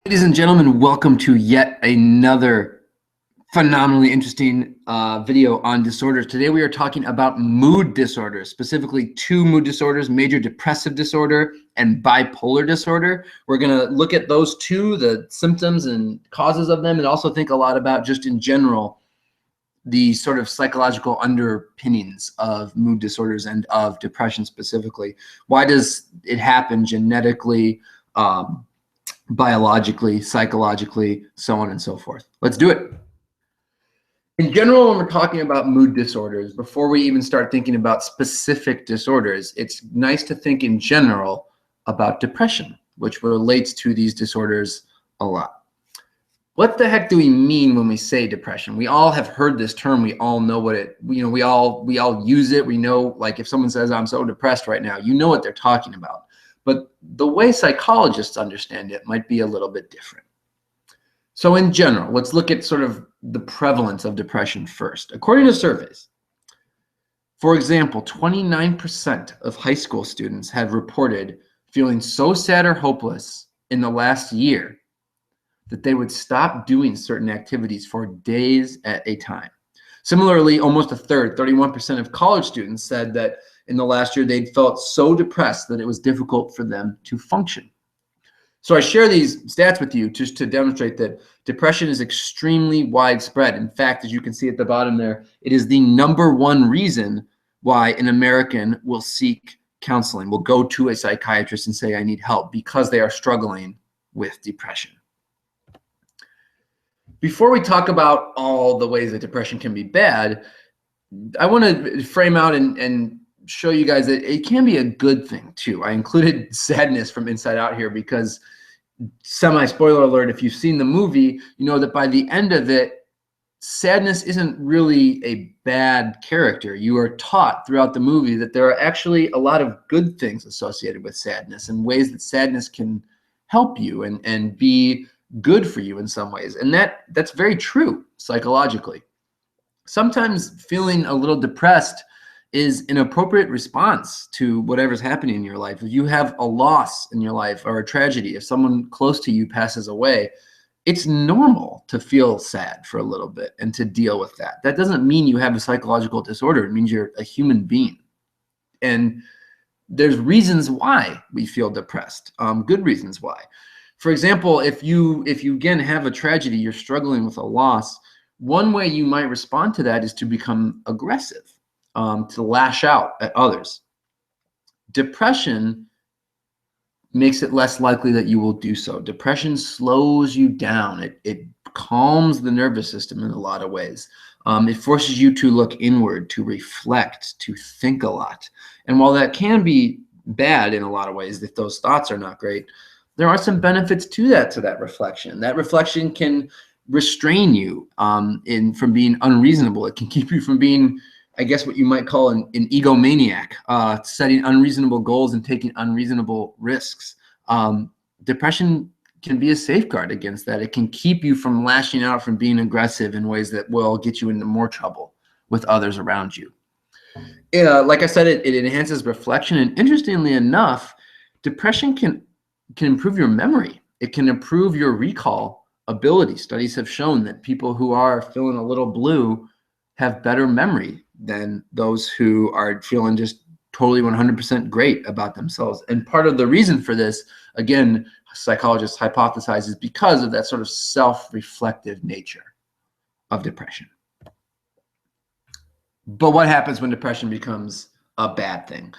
Ladies and gentlemen, welcome to yet another phenomenally interesting video on disorders. Today we are talking about mood disorders, specifically two mood disorders, major depressive disorder and bipolar disorder. We're going to look at those two, the symptoms and causes of them, and also think a lot about just in general the sort of psychological underpinnings of mood disorders and of depression specifically. Why does it happen genetically? Biologically, psychologically, so on and so forth. Let's do it. In general, when we're talking about mood disorders, before we even start thinking about specific disorders, it's nice to think in general about depression, which relates to these disorders a lot. What the heck do we mean when we say depression? We all have heard this term. We all know what it, we all use it. We know, like, if someone says, I'm so depressed right now, you know what they're talking about. But the way psychologists understand it might be a little bit different. So in general, let's look at sort of the prevalence of depression first. According to surveys, for example, 29% of high school students have reported feeling so sad or hopeless in the last year that they would stop doing certain activities for days at a time. Similarly, almost a third, 31% of college students said that in the last year they'd felt so depressed that it was difficult for them to function. So I share these stats with you just to demonstrate that depression is extremely widespread. In fact, as you can see at the bottom there, it is the #1 reason why an American will seek counseling, will go to a psychiatrist and say, I need help, because they are struggling with depression. Before we talk about all the ways that depression can be bad, I want to frame out and show you guys that it can be a good thing too. I included sadness from Inside Out here because, semi-spoiler alert, if you've seen the movie, you know that by the end of it, sadness isn't really a bad character. You are taught throughout the movie that there are actually a lot of good things associated with sadness and ways that sadness can help you and be good for you in some ways. And that's very true psychologically. Sometimes feeling a little depressed is an appropriate response to whatever's happening in your life. If you have a loss in your life or a tragedy, if someone close to you passes away, it's normal to feel sad for a little bit and to deal with that. That doesn't mean you have a psychological disorder. It means you're a human being. And there's reasons why we feel depressed, good reasons why. For example, if you again have a tragedy, you're struggling with a loss, one way you might respond to that is to become aggressive, to lash out at others. Depression makes it less likely that you will do so. Depression slows you down. It calms the nervous system in a lot of ways. It forces you to look inward, to reflect, to think a lot. And while that can be bad in a lot of ways, if those thoughts are not great, there are some benefits to that reflection. That reflection can restrain you from being unreasonable. It can keep you from being, I guess, what you might call an egomaniac, setting unreasonable goals and taking unreasonable risks. Depression can be a safeguard against that. It can keep you from lashing out, from being aggressive in ways that will get you into more trouble with others around you. Like I said, it enhances reflection. And interestingly enough, depression can improve your memory. It can improve your recall ability. Studies have shown that people who are feeling a little blue have better memory than those who are feeling just totally 100% great about themselves. And part of the reason for this, again, psychologists hypothesize, is because of that sort of self-reflective nature of depression. But what happens when depression becomes a bad thing?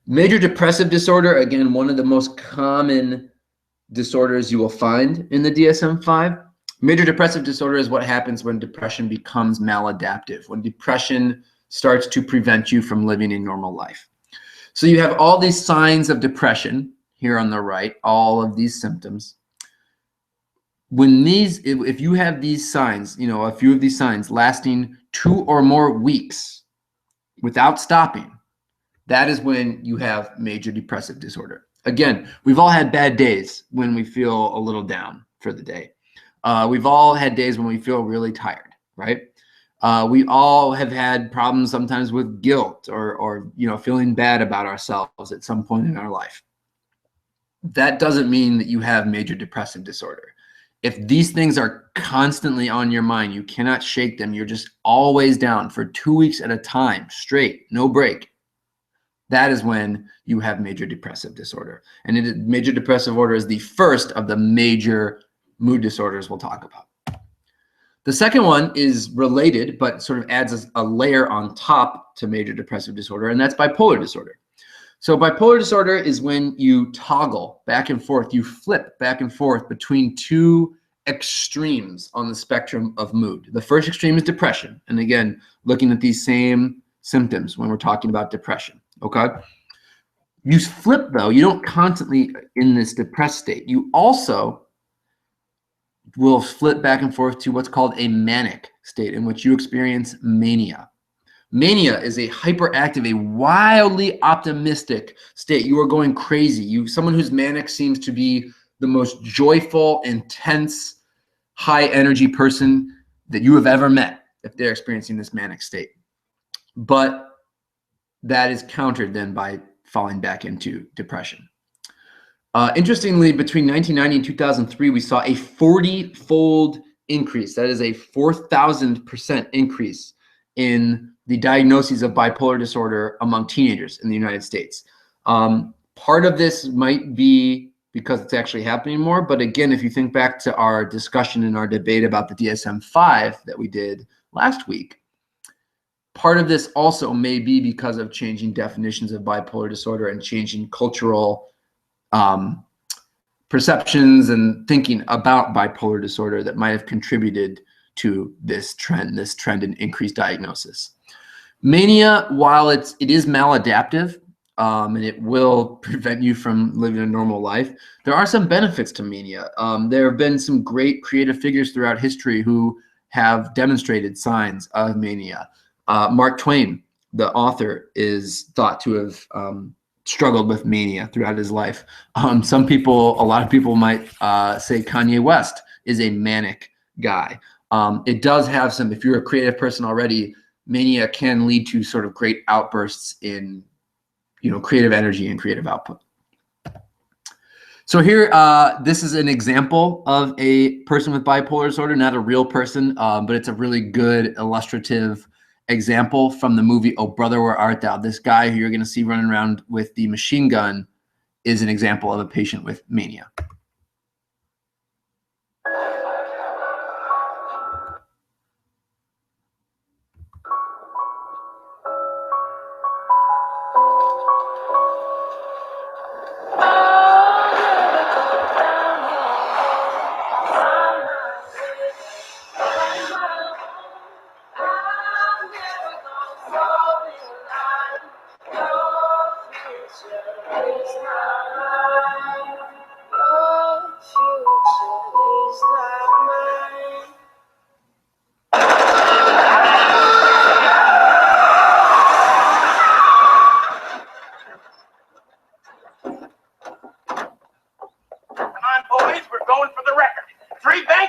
Major depressive disorder, again, one of the most common disorders you will find in the DSM-5. Major depressive disorder is what happens when depression becomes maladaptive, when depression starts to prevent you from living a normal life. So you have all these signs of depression here on the right, all of these symptoms. If you have these signs, a few of these signs lasting 2 or more weeks without stopping, that is when you have major depressive disorder. Again, we've all had bad days when we feel a little down for the day. We've all had days when we feel really tired, right? We all have had problems sometimes with guilt or feeling bad about ourselves at some point in our life. that doesn't mean that you have major depressive disorder. If these things are constantly on your mind, you cannot shake them, you're just always down for 2 weeks at a time, straight, no break, that is when you have major depressive disorder. And major depressive disorder is the first of the major mood disorders we'll talk about. The second one is related, but sort of adds a layer on top to major depressive disorder, and that's bipolar disorder. So bipolar disorder is when you toggle back and forth, you flip back and forth between two extremes on the spectrum of mood. The first extreme is depression. And again, looking at these same symptoms when we're talking about depression, okay? You flip though, you don't constantly in this depressed state. You also will flip back and forth to what's called a manic state in which you experience mania. Mania is a hyperactive, a wildly optimistic state. You are going crazy. Someone who's manic seems to be the most joyful, intense, high energy person that you have ever met if they're experiencing this manic state. But that is countered then by falling back into depression. Interestingly, between 1990 and 2003, we saw a 40-fold increase. That is a 4,000% increase in the diagnoses of bipolar disorder among teenagers in the United States. Part of this might be because it's actually happening more, but again, if you think back to our discussion and our debate about the DSM-5 that we did last week, part of this also may be because of changing definitions of bipolar disorder and changing cultural perceptions and thinking about bipolar disorder that might have contributed to this trend in increased diagnosis. Mania, while it is maladaptive and it will prevent you from living a normal life, there are some benefits to mania. There have been some great creative figures throughout history who have demonstrated signs of mania. Mark Twain, the author, is thought to have struggled with mania throughout his life. A lot of people might say Kanye West is a manic guy. It does have some, if you're a creative person already, mania can lead to sort of great outbursts in, creative energy and creative output. So here, this is an example of a person with bipolar disorder, not a real person, but it's a really good illustrative example from the movie Oh Brother, Where Art Thou? This guy who you're going to see running around with the machine gun is an example of a patient with mania.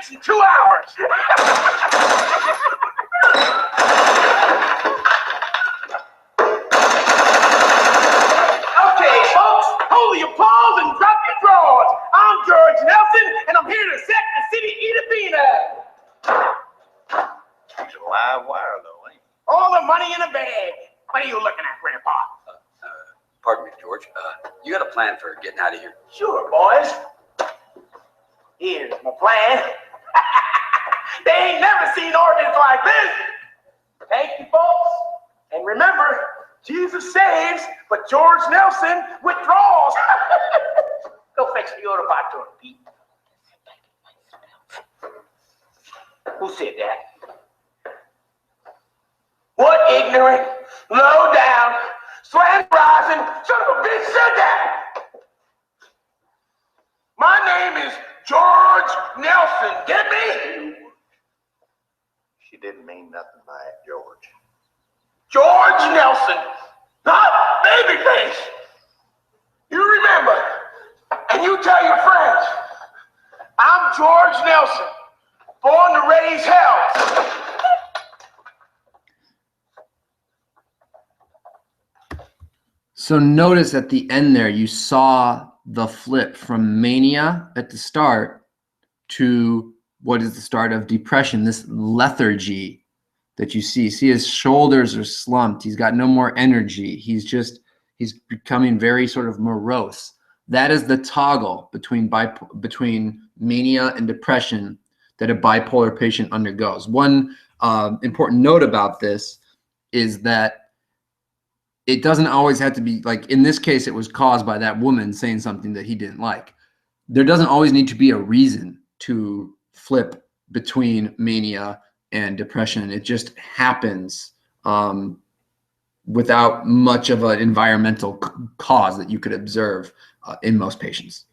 In 2 hours. Okay, folks, hold your paws and drop your drawers. I'm George Nelson, and I'm here to set the city eat a peanut. He's a live wire, though, ain't he? All the money in a bag. What are you looking at, Grandpa? Pardon me, George. You got a plan for getting out of here? Sure, boys. Here's my plan. They ain't never seen ordinance like this. Thank you, folks. And remember, Jesus saves, but George Nelson withdraws. Go fix the order back to him, Pete. Who said that? What ignorant, low down, slanderizing son of a bitch said that? My name is George Nelson. Get me? She didn't mean nothing by it, George. George Nelson, not Babyface. You remember, and you tell your friends, I'm George Nelson, born to raise hell. So notice at the end there, you saw the flip from mania at the start to what is the start of depression, this lethargy that you see. See, his shoulders are slumped. He's got no more energy. He's becoming very sort of morose. That is the toggle between mania and depression that a bipolar patient undergoes. One important note about this is that it doesn't always have to be, like in this case, it was caused by that woman saying something that he didn't like. There doesn't always need to be a reason to flip between mania and depression. It just happens without much of an environmental cause that you could observe in most patients.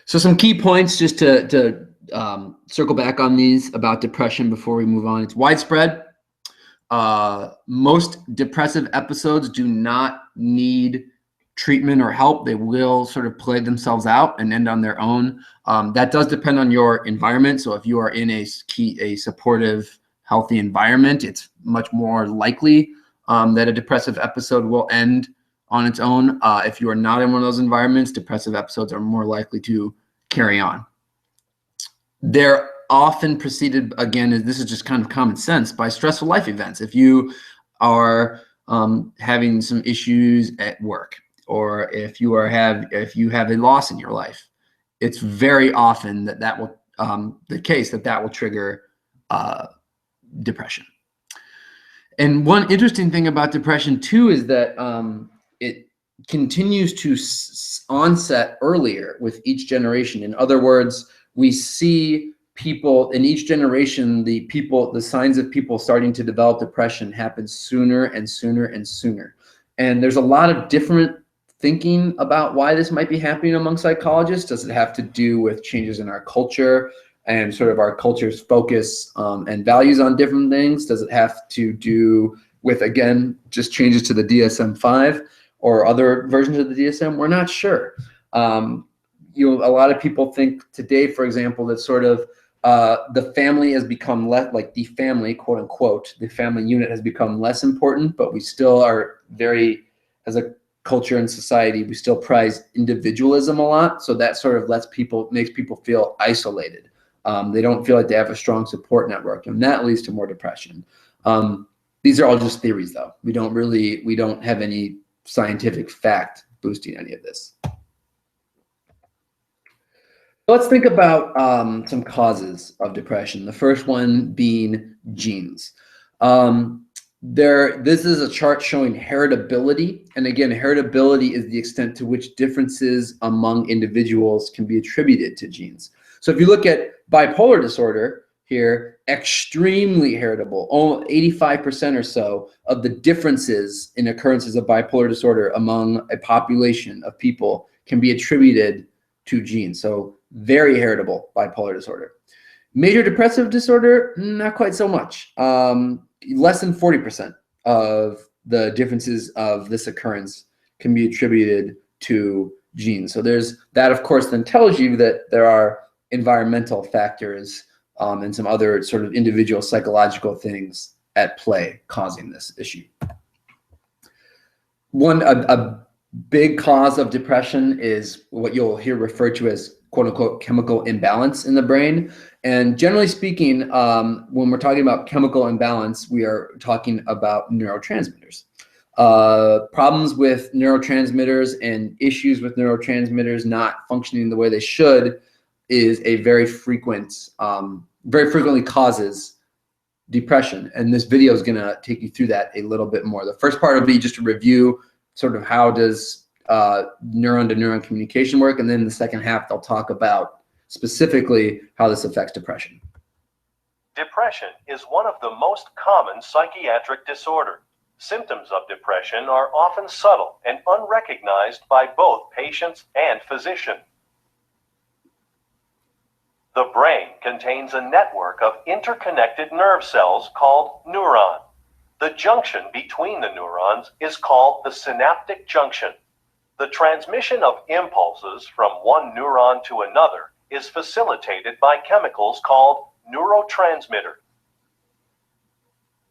So some key points just to circle back on these about depression before we move on. It's widespread. Most depressive episodes do not need treatment or help. They will sort of play themselves out and end on their own. That does depend on your environment. So if you are in a supportive, healthy environment, it's much more likely that a depressive episode will end on its own. If you are not in one of those environments, depressive episodes are more likely to carry on. They're often preceded, again, this is just kind of common sense, by stressful life events. If you are having some issues at work, or if you have a loss in your life, it's very often that will the case that will trigger depression. And one interesting thing about depression too is that it continues to onset earlier with each generation. In other words, we see people in each generation, the signs of people starting to develop depression happen sooner and sooner and sooner. And there's a lot of different thinking about why this might be happening among psychologists. Does it have to do with changes in our culture and sort of our culture's focus and values on different things? Does it have to do with, again, just changes to the DSM-5 or other versions of the DSM? We're not sure. A lot of people think today, for example, that sort of the family has become less, like the family, quote unquote, the family unit has become less important, but we still are very, as a culture and society, we still prize individualism a lot. So that sort of makes people feel isolated. They don't feel like they have a strong support network, and that leads to more depression. These are all just theories, though. We don't have any scientific fact boosting any of this. Let's think about some causes of depression. The first one being genes. This is a chart showing heritability. And again, heritability is the extent to which differences among individuals can be attributed to genes. So if you look at bipolar disorder here, extremely heritable. 85% or so of the differences in occurrences of bipolar disorder among a population of people can be attributed to genes. So very heritable bipolar disorder. Major depressive disorder, not quite so much. Less than 40% of the differences of this occurrence can be attributed to genes. So there's that, of course, then tells you that there are environmental factors and some other sort of individual psychological things at play causing this issue. A big cause of depression is what you'll hear referred to as quote unquote chemical imbalance in the brain. And generally speaking, when we're talking about chemical imbalance, we are talking about neurotransmitters. Problems with neurotransmitters and issues with neurotransmitters not functioning the way they should is a very frequently causes depression. And this video is going to take you through that a little bit more. The first part will be just a review, sort of how does neuron to neuron communication work, and then the second half they'll talk about specifically how this affects depression. Depression is one of the most common psychiatric disorders. Symptoms of depression are often subtle and unrecognized by both patients and physicians. The brain contains a network of interconnected nerve cells called neurons. The junction between the neurons is called the synaptic junction. The transmission of impulses from one neuron to another is facilitated by chemicals called neurotransmitters.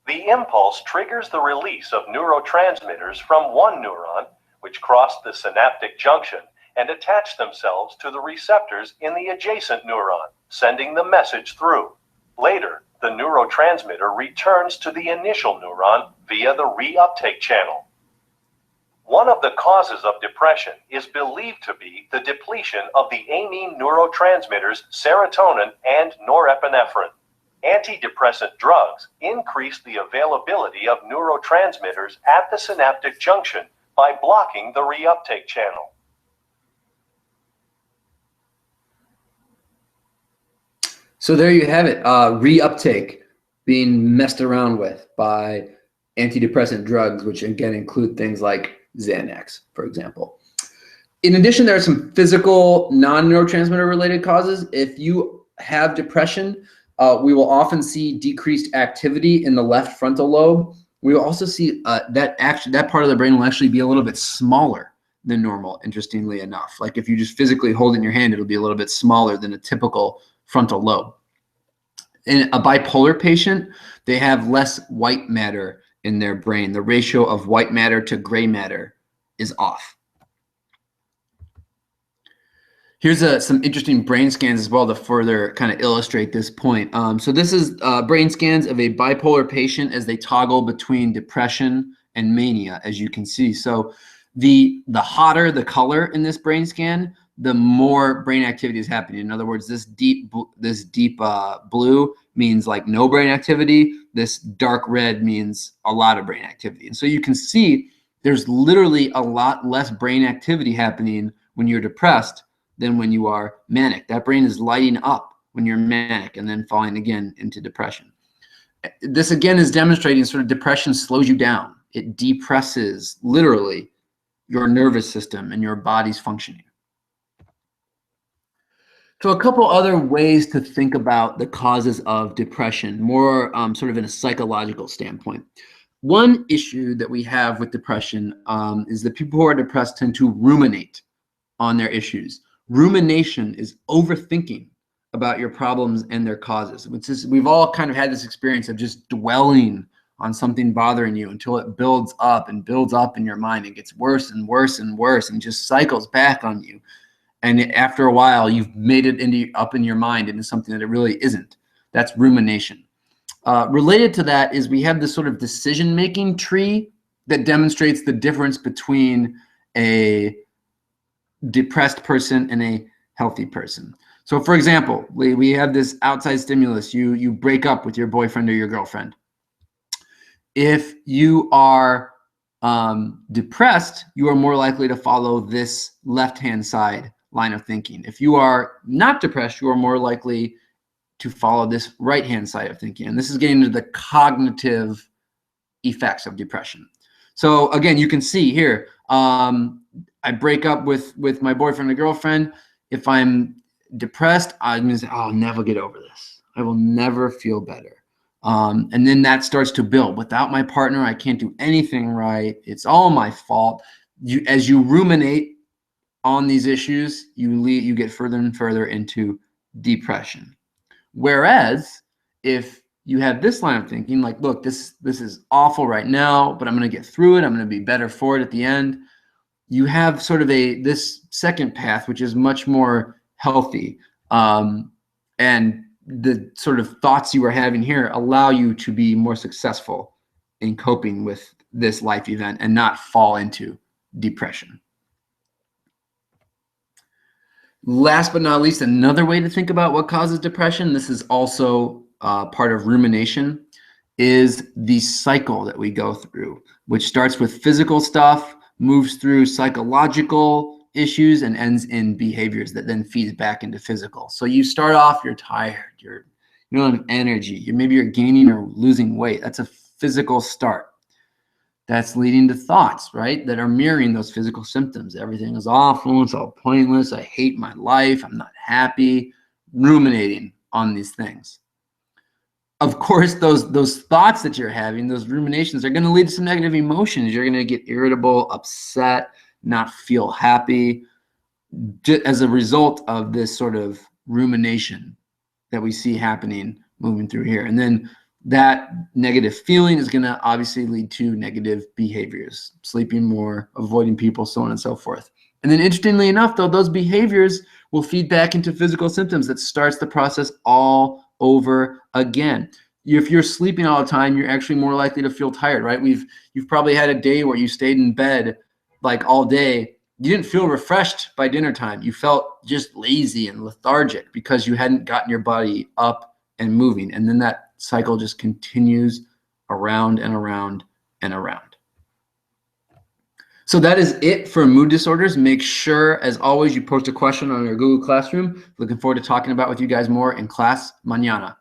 The impulse triggers the release of neurotransmitters from one neuron, which cross the synaptic junction and attach themselves to the receptors in the adjacent neuron, sending the message through. Later, the neurotransmitter returns to the initial neuron via the reuptake channel. One of the causes of depression is believed to be the depletion of the amine neurotransmitters serotonin and norepinephrine. Antidepressant drugs increase the availability of neurotransmitters at the synaptic junction by blocking the reuptake channel. So there you have it, reuptake being messed around with by antidepressant drugs, which again include things like Xanax, for example. In addition, there are some physical non-neurotransmitter related causes. If you have depression, we will often see decreased activity in the left frontal lobe. We will also see that part of the brain will actually be a little bit smaller than normal, interestingly enough. Like if you just physically hold it in your hand, it'll be a little bit smaller than a typical frontal lobe. In a bipolar patient, they have less white matter in their brain. The ratio of white matter to gray matter is off. Here's some interesting brain scans as well to further kind of illustrate this point. So this is brain scans of a bipolar patient as they toggle between depression and mania, as you can see. So the hotter the color in this brain scan, the more brain activity is happening. In other words, this deep blue means like no brain activity. This dark red means a lot of brain activity. And so you can see there's literally a lot less brain activity happening when you're depressed than when you are manic. That brain is lighting up when you're manic and then falling again into depression. This again is demonstrating sort of depression slows you down. It depresses literally your nervous system and your body's functioning. So a couple other ways to think about the causes of depression, more sort of in a psychological standpoint. One issue that we have with depression is that people who are depressed tend to ruminate on their issues. Rumination is overthinking about your problems and their causes. We've all kind of had this experience of just dwelling on something bothering you until it builds up in your mind. It gets worse and worse and worse and just cycles back on you. And after a while, you've made it up in your mind into something that it really isn't. That's rumination. Related to that is we have this sort of decision-making tree that demonstrates the difference between a depressed person and a healthy person. So for example, we have this outside stimulus. You break up with your boyfriend or your girlfriend. If you are depressed, you are more likely to follow this left-hand side line of thinking. If you are not depressed, you are more likely to follow this right-hand side of thinking. And this is getting into the cognitive effects of depression. So again, you can see here, I break up with my boyfriend or girlfriend. If I'm depressed, I'm going to say, oh, I'll never get over this. I will never feel better. And then that starts to build. Without my partner, I can't do anything right. It's all my fault. As you ruminate on these issues, you get further and further into depression. Whereas if you have this line of thinking, like, look, this is awful right now, but I'm going to get through it. I'm going to be better for it at the end. You have sort of this second path, which is much more healthy. And the sort of thoughts you are having here allow you to be more successful in coping with this life event and not fall into depression. Last but not least, another way to think about what causes depression, this is also part of rumination, is the cycle that we go through, which starts with physical stuff, moves through psychological issues, and ends in behaviors that then feeds back into physical. So you start off, you're tired, you don't have energy, maybe you're gaining or losing weight. That's a physical start. That's leading to thoughts, right, that are mirroring those physical symptoms. Everything is awful, it's all pointless, I hate my life, I'm not happy, ruminating on these things. Of course, those thoughts that you're having, those ruminations, are going to lead to some negative emotions. You're going to get irritable, upset, not feel happy as a result of this sort of rumination that we see happening moving through here. And then that negative feeling is going to obviously lead to negative behaviors, sleeping more, avoiding people, so on and so forth. And then interestingly enough, though, those behaviors will feed back into physical symptoms. That starts the process all over again. If you're sleeping all the time, you're actually more likely to feel tired, right? You've probably had a day where you stayed in bed like all day. You didn't feel refreshed by dinner time. You felt just lazy and lethargic because you hadn't gotten your body up and moving. And then that cycle just continues around and around and around. So that is it for mood disorders. Make sure, as always, you post a question on your Google Classroom. Looking forward to talking about with you guys more in class mañana.